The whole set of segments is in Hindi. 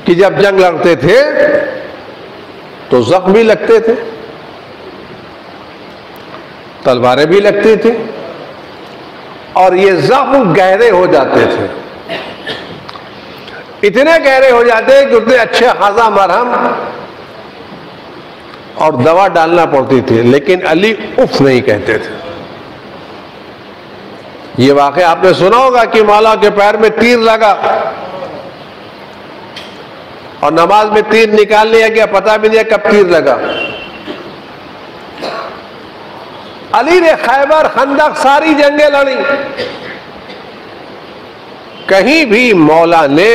कि जब जंग लड़ते थे तो जख्म भी लगते थे, तलवारें भी लगती थी, और ये जख्म गहरे हो जाते थे, इतने गहरे हो जाते कि उतने अच्छे खासा मरहम और दवा डालना पड़ती थी, लेकिन अली उफ नहीं कहते थे। ये वाकया आपने सुना होगा कि मौला के पैर में तीर लगा और नमाज में तीर निकाल लिया गया, पता भी नहीं कब तीर लगा। अली ने खैबर, खंदक, सारी जंगें लड़ी, कहीं भी मौला ने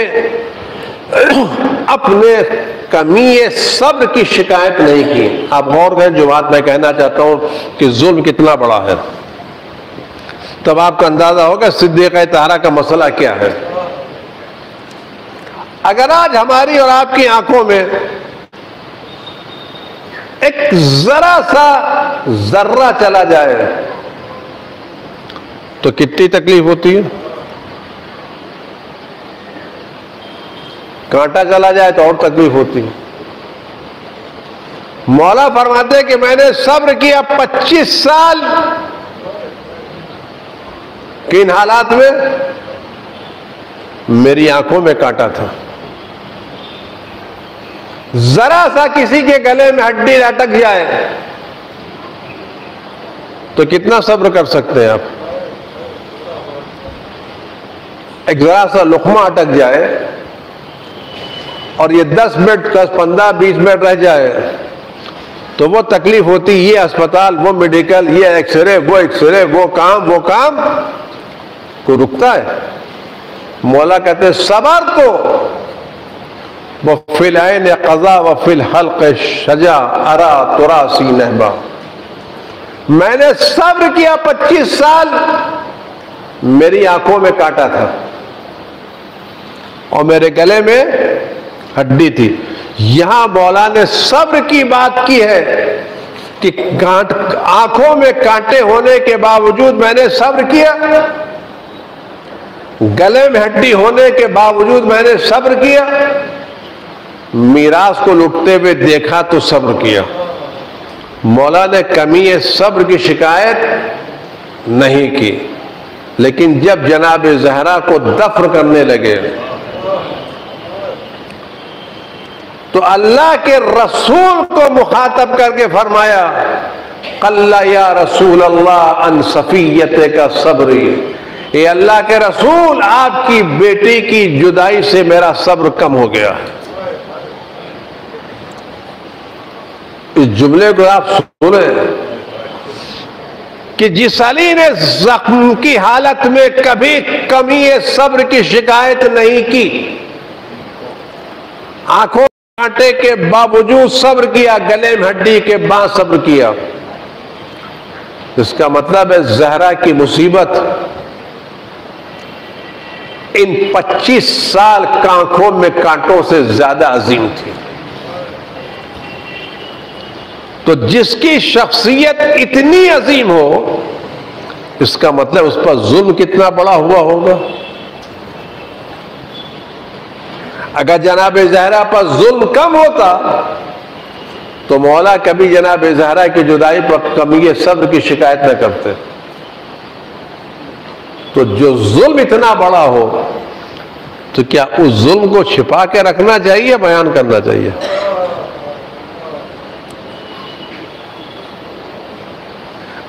अपने कमी सब्र की शिकायत नहीं की। आप गौर करें, जो बात मैं कहना चाहता हूं कि जुल्म कितना बड़ा है, तब आपका अंदाजा होगा सिद्दीक़ ताहरा का मसला क्या है। अगर आज हमारी और आपकी आंखों में एक जरा सा जर्रा चला जाए तो कितनी तकलीफ होती है, कांटा चला जाए तो और तकलीफ होती है। मौला फरमाते हैं कि मैंने सब्र किया 25 साल, किन हालात में? मेरी आंखों में कांटा था, जरा सा किसी के गले में हड्डी अटक जाए तो कितना सब्र कर सकते हैं आप? एक जरा सा लुकमा अटक जाए और ये 10 मिनट, 10, 15, 20 मिनट रह जाए तो वो तकलीफ होती। ये अस्पताल, वो मेडिकल, ये एक्सरे, वो काम को रुकता है। मौला कहते हैं सबर तो वो फिलैन क़ज़ा व फिल हल्क़ शजा अरा तुरासी नहबा। मैंने सब्र किया 25 साल, मेरी आंखों में कांटा था और मेरे गले में हड्डी थी। यहां मौला ने सब्र की बात की है कि आंखों में कांटे होने के बावजूद मैंने सब्र किया, गले में हड्डी होने के बावजूद मैंने सब्र किया, मीरास को लुटते हुए देखा तो सब्र किया। मौला ने कमी सब्र की शिकायत नहीं की, लेकिन जब जनाब ज़हरा को दफन करने लगे तो अल्लाह के रसूल को मुखातब करके फरमाया, कल्ला या रसूल अल्लाह अन सफियत का सब्री। ये अल्लाह के रसूल, आपकी बेटी की जुदाई से मेरा सब्र कम हो गया। इस जुमले को आप सुने कि जिस अली ने जख्म की हालत में कभी कमी सब्र की शिकायत नहीं की, आंखों कांटे के बावजूद सब्र किया, गले में हड्डी के बाद सब्र किया, इसका मतलब है ज़हरा की मुसीबत इन 25 साल आंखों में कांटों से ज्यादा अजीम थी। तो जिसकी शख्सियत इतनी अजीम हो, इसका मतलब उस पर जुल्म कितना बड़ा हुआ होगा। अगर जनाब ज़हरा पर जुल्म कम होता तो मौला कभी जनाब ज़हरा की जुदाई पर कमी सब्र की शिकायत न करते। तो जो जुल्म इतना बड़ा हो तो क्या उस जुल्म को छिपा के रखना चाहिए, बयान करना चाहिए?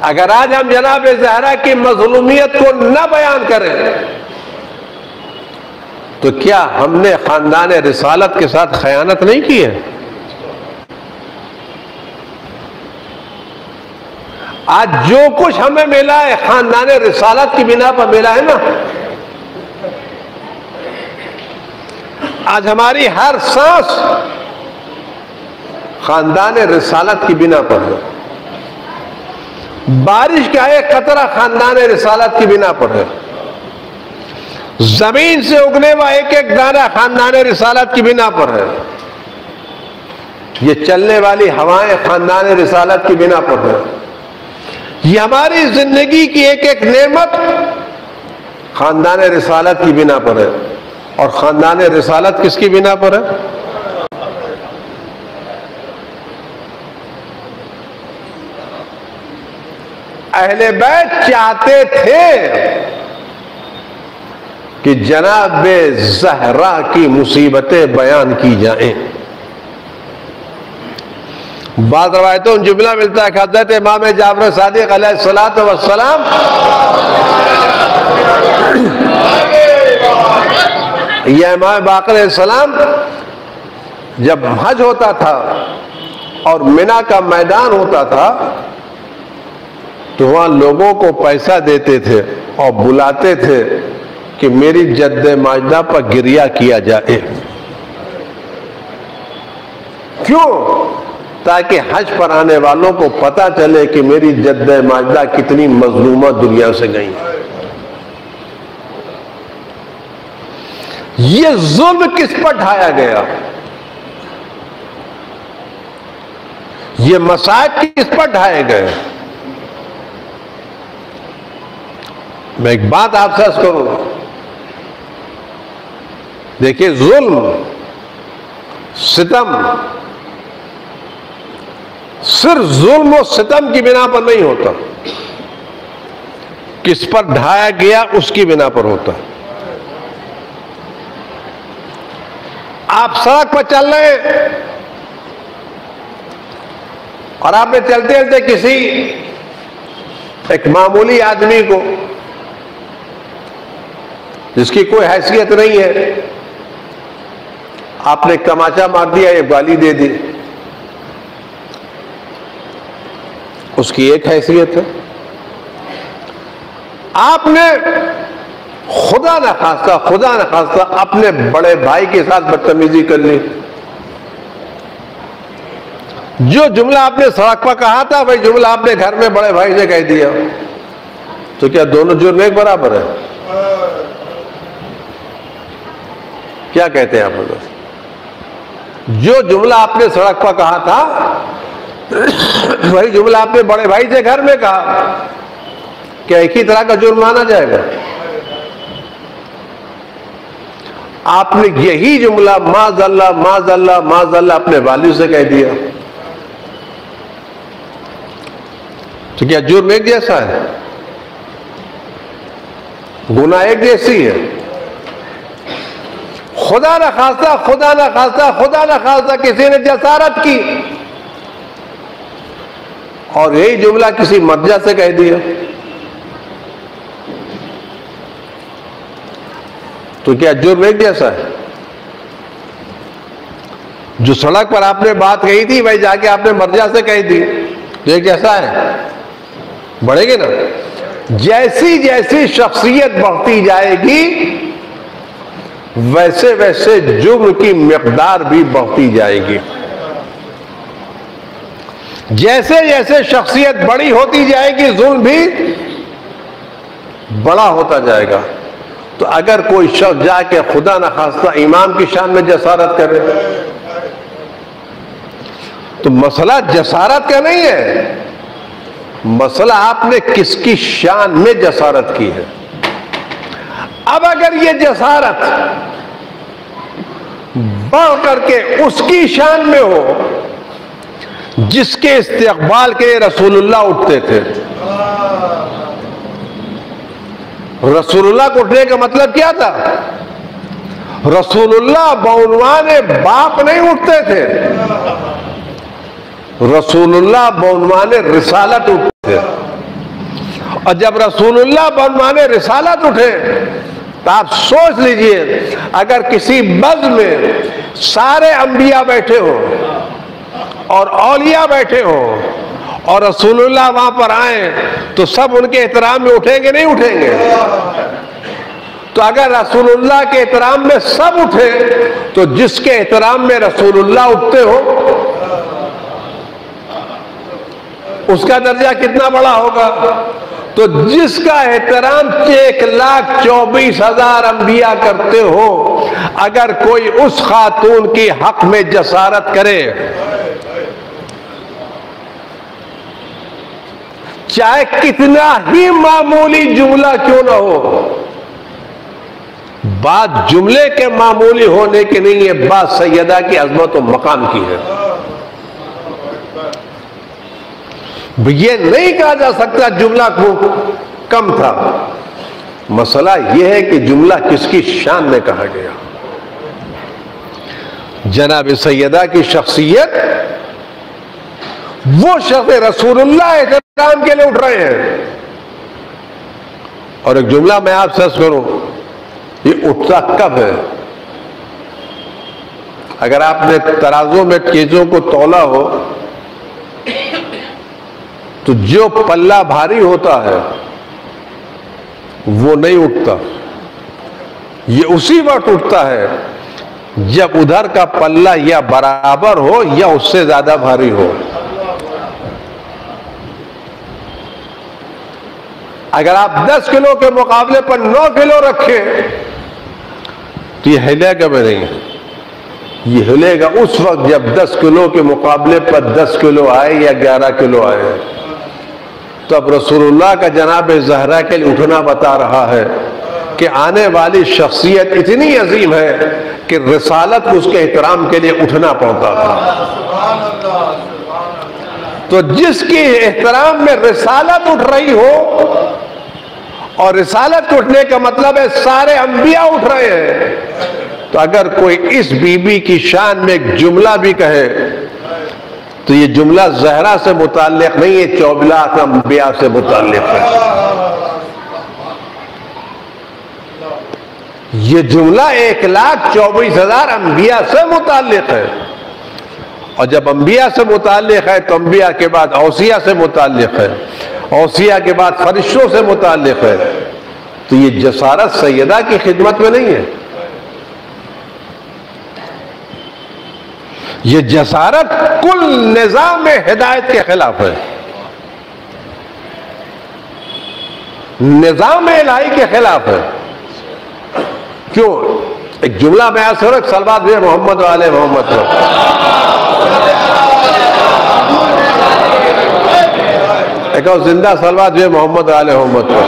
अगर आज हम जनाब ज़हरा की मज़लूमियत को न बयान करें तो क्या हमने खानदान रिसालत के साथ खयानत नहीं की है? आज जो कुछ हमें मिला है खानदान रिसालत की बिना पर मिला है ना। आज हमारी हर सांस खानदान रिसालत की बिना पर है। बारिश का एक कतरा खानदान रिसालत की बिना पर है। जमीन से उगने वाला एक एक दाना खानदान रिसालत की बिना पर है। ये चलने वाली हवाएं खानदान रिसालत की बिना पर है। ये हमारी जिंदगी की एक एक नेमत खानदान रिसालत की बिना पर है। और खानदान रिसालत किसकी बिना पर है? अहले बैत चाहते थे कि जनाब ज़हरा की मुसीबतें बयान की जाएं। बाद रवायतों में जुमला मिलता है कि हज़रत इमाम जाफर सादिक अलैहिस्सलातु वस्सलाम या इमाम बाक़र अलैहिस्सलाम जब हज होता था और मिना का मैदान होता था तो वहां लोगों को पैसा देते थे और बुलाते थे कि मेरी जद्दे माजदा पर गिरिया किया जाए। क्यों? ताकि हज पर आने वालों को पता चले कि मेरी जद्दे माजदा कितनी मजलूमा दुनिया से गई। ये जुल्म किस पर ढाया गया? ये मसाइब किस पर ढाए गए? मैं एक बात आपसे अर्ज करूं, देखिए जुल्म सितम सिर्फ जुल्म और सितम की बिना पर नहीं होता, किस पर ढाया गया उसकी बिना पर होता। आप सड़क पर चल रहे हैं और आपने चलते चलते किसी एक मामूली आदमी को जिसकी कोई हैसियत नहीं है आपने तमाचा मार दिया, एक गाली दे दी, उसकी एक हैसियत है। आपने खुदा न खास्ता अपने बड़े भाई के साथ बदतमीजी कर ली। जो जुमला आपने सड़क पर कहा था वही जुमला आपने घर में बड़े भाई से कह दिया, तो क्या दोनों जुर्म एक बराबर है? क्या कहते हैं आप लोग? जो जुमला आपने सड़क पर कहा था वही जुमला आपने बड़े भाई से घर में कहा, क्या एक ही तरह का जुर्म माना जाएगा? आपने यही जुमला माज़अल्लाह अपने वालिद से कह दिया, तो क्या जुर्म एक जैसा है? गुनाह एक जैसी है? खुदा न खास्ता किसी ने जसारत की और यही जुमला किसी मर्जा से कह दिया, तो क्या जुर्म एक जैसा है? जो सड़क पर आपने बात कही थी वही जाके आपने मर्जा से कह दी, तो एक जैसा है? बढ़ेगी ना। जैसी जैसी शख्सियत बढ़ती जाएगी वैसे वैसे जुर्म की मिकदार भी बढ़ती जाएगी। जैसे जैसे शख्सियत बड़ी होती जाएगी जुल्म भी बड़ा होता जाएगा। तो अगर कोई शख्स जाके खुदा न खास्ता इमाम की शान में जसारत करे तो मसला जसारत का नहीं है, मसला आपने किसकी शान में जसारत की है। अब अगर ये जसारत बढ़ करके उसकी शान में हो जिसके इस्तेक़बाल के लिए रसूलुल्लाह उठते थे। रसूलुल्लाह को उठने का मतलब क्या था? रसूलुल्लाह बउनवाने बाप नहीं उठते थे, रसूलुल्लाह बउनवाने रिसालत उठते थे। और जब रसूलुल्लाह बउनवाने रिसालत उठे तो आप सोच लीजिए, अगर किसी बज़्म में सारे अंबिया बैठे हो और औलिया बैठे हो और रसूलुल्लाह वहां पर आए तो सब उनके एहतराम में उठेंगे नहीं उठेंगे? तो अगर रसूलुल्लाह के एहतराम में सब उठे तो जिसके एहतराम में रसूलुल्लाह उठते हो उसका दर्जा कितना बड़ा होगा? तो जिसका एहतराम 1,24,000 अंबिया करते हो, अगर कोई उस खातून की हक में जसारत करे, चाहे कितना ही मामूली जुमला क्यों ना हो, बात जुमले के मामूली होने की नहीं है, बात सैयदा की अजमत और मकाम की है। ये नहीं कहा जा सकता जुमला को कम था। मसला यह है कि जुमला किसकी शान में कहा गया। जनाब सैयदा की शख्सियत, वो शख्स रसूलुल्लाह एहतराम के लिए उठ रहे हैं। और एक जुमला मैं आपसे अर्ज करूं, ये उठता कब है? अगर आपने तराजू में चीजों को तौला हो तो जो पल्ला भारी होता है वो नहीं उठता। ये उसी वक्त उठता है जब उधर का पल्ला या बराबर हो या उससे ज्यादा भारी हो। अगर आप 10 किलो के मुकाबले पर 9 किलो रखें तो ये हिलेगा भी नहीं। ये हिलेगा उस वक्त जब 10 किलो के मुकाबले पर 10 किलो आए या 11 किलो आए। तब रसूलुल्लाह का जनाब ज़हरा के लिए उठना बता रहा है कि आने वाली शख्सियत इतनी अजीम है कि रिसालत उसके एहतराम के लिए उठना पड़ता था। तो जिसकी एहतराम में रिसालत उठ रही हो, और रिसालत उठने का मतलब है सारे अंबिया उठ रहे हैं, तो अगर कोई इस बीबी की शान में एक जुमला भी कहे तो ये जुमला ज़हरा से मुताल्लिक नहीं है, 24 लाख अंबिया से मुताल्लिक है। ये जुमला 1,24,000 अंबिया से मुताल्लिक है। और जब अंबिया से मुताल्लिक है तो अंबिया के बाद औसिया से मुताल्लिक है, औसिया के बाद फरिश्तों से मुताल्लिक है। तो ये जसारत सैयदा की खिदमत में नहीं है, ये जसारत कुल निजाम हिदायत के खिलाफ है, निजाम इलाही के खिलाफ है। क्यों? एक जुमला मैं असरक सलवात भी मोहम्मद वाले मोहम्मद को, एक और जिंदा सलवात भी मोहम्मद वाले मोहम्मद को।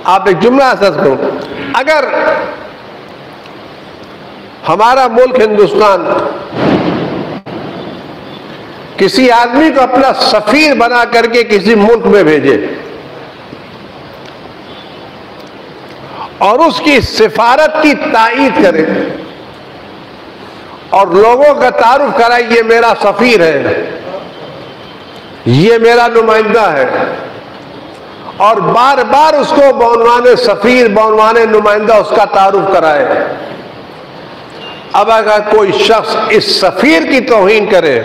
आप एक जुमला असर करो, अगर हमारा मुल्क हिंदुस्तान किसी आदमी को अपना सफीर बना करके किसी मुल्क में भेजे और उसकी सिफारत की तायीद करे और लोगों का तारुफ कराए, ये मेरा सफीर है, ये मेरा नुमाइंदा है, और बार बार उसको बौनवाने सफीर बौनवाने नुमाइंदा उसका तारुफ कराए। अब अगर कोई शख्स इस सफीर की तौहीन करे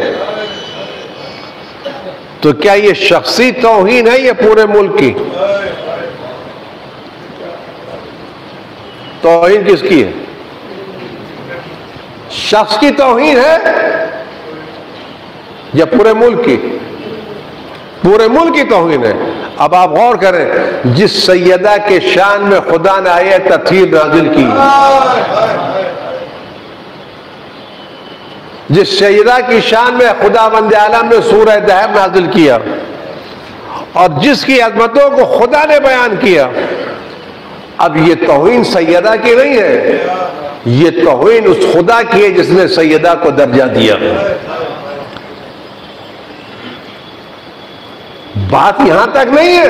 तो क्या ये शख्सी तौहीन है या पूरे मुल्क की तौहीन? किसकी है? शख्स की तौहीन है या पूरे मुल्क की? पूरे मुल्क की तौहीन है। अब आप गौर करें, जिस सैयदा के शान में खुदा ने आयत तथहीर नाजिल की, जिस सैयदा की शान में खुदावंद आलम ने सूरह दहर नाजिल किया और जिसकी अजमतों को खुदा ने बयान किया, अब ये तौहीन सैयदा की नहीं है, ये तौहीन उस खुदा की है जिसने सैयदा को दर्जा दिया। बात यहां तक नहीं है